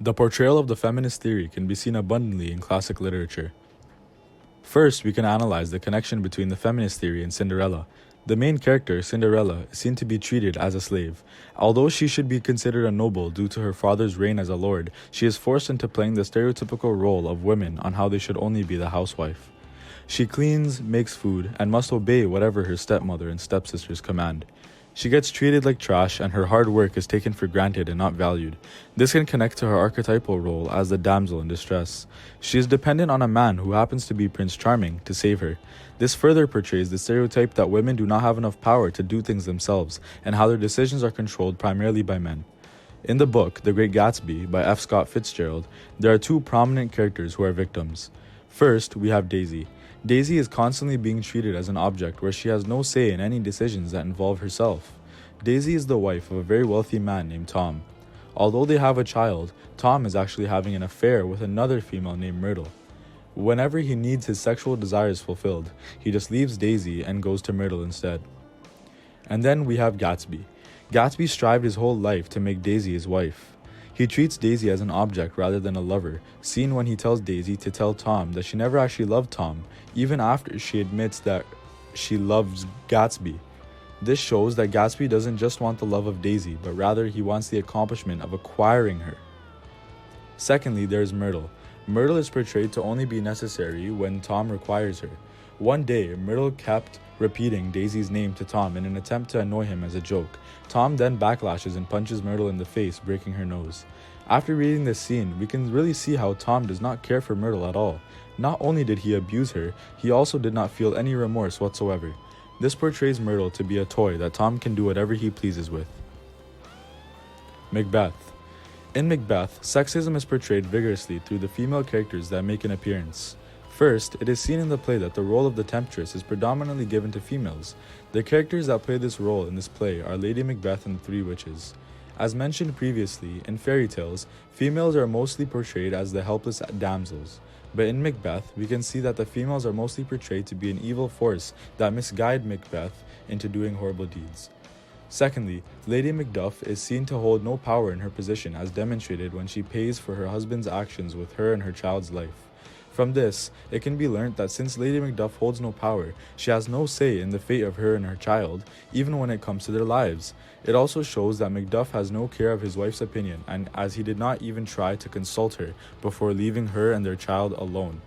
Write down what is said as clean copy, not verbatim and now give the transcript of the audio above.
The portrayal of the feminist theory can be seen abundantly in classic literature. First, we can analyze the connection between the feminist theory and Cinderella. The main character, Cinderella, is seen to be treated as a slave. Although she should be considered a noble due to her father's reign as a lord, she is forced into playing the stereotypical role of women on how they should only be the housewife. She cleans, makes food, and must obey whatever her stepmother and stepsisters command. She gets treated like trash, and her hard work is taken for granted and not valued. This can connect to her archetypal role as the damsel in distress. She is dependent on a man who happens to be Prince Charming to save her. This further portrays the stereotype that women do not have enough power to do things themselves, and how their decisions are controlled primarily by men. In the book, The Great Gatsby, by F. Scott Fitzgerald, there are two prominent characters who are victims. First, we have Daisy. Daisy is constantly being treated as an object where she has no say in any decisions that involve herself. Daisy is the wife of a very wealthy man named Tom. Although they have a child, Tom is actually having an affair with another female named Myrtle. Whenever he needs his sexual desires fulfilled, he just leaves Daisy and goes to Myrtle instead. And then we have Gatsby. Gatsby strived his whole life to make Daisy his wife. He treats Daisy as an object rather than a lover, seen when he tells Daisy to tell Tom that she never actually loved Tom, even after she admits that she loves Gatsby. This shows that Gatsby doesn't just want the love of Daisy, but rather he wants the accomplishment of acquiring her. Secondly, there is Myrtle. Myrtle is portrayed to only be necessary when Tom requires her. One day, Myrtle kept repeating Daisy's name to Tom in an attempt to annoy him as a joke. Tom then backlashes and punches Myrtle in the face, breaking her nose. After reading this scene, we can really see how Tom does not care for Myrtle at all. Not only did he abuse her, he also did not feel any remorse whatsoever. This portrays Myrtle to be a toy that Tom can do whatever he pleases with. Macbeth. In Macbeth, sexism is portrayed vigorously through the female characters that make an appearance. First, it is seen in the play that the role of the temptress is predominantly given to females. The characters that play this role in this play are Lady Macbeth and the Three Witches. As mentioned previously, in fairy tales, females are mostly portrayed as the helpless damsels. But in Macbeth, we can see that the females are mostly portrayed to be an evil force that misguide Macbeth into doing horrible deeds. Secondly, Lady Macduff is seen to hold no power in her position as demonstrated when she pays for her husband's actions with her and her child's life. From this, it can be learnt that since Lady Macduff holds no power, she has no say in the fate of her and her child, even when it comes to their lives. It also shows that Macduff has no care of his wife's opinion, and as he did not even try to consult her before leaving her and their child alone.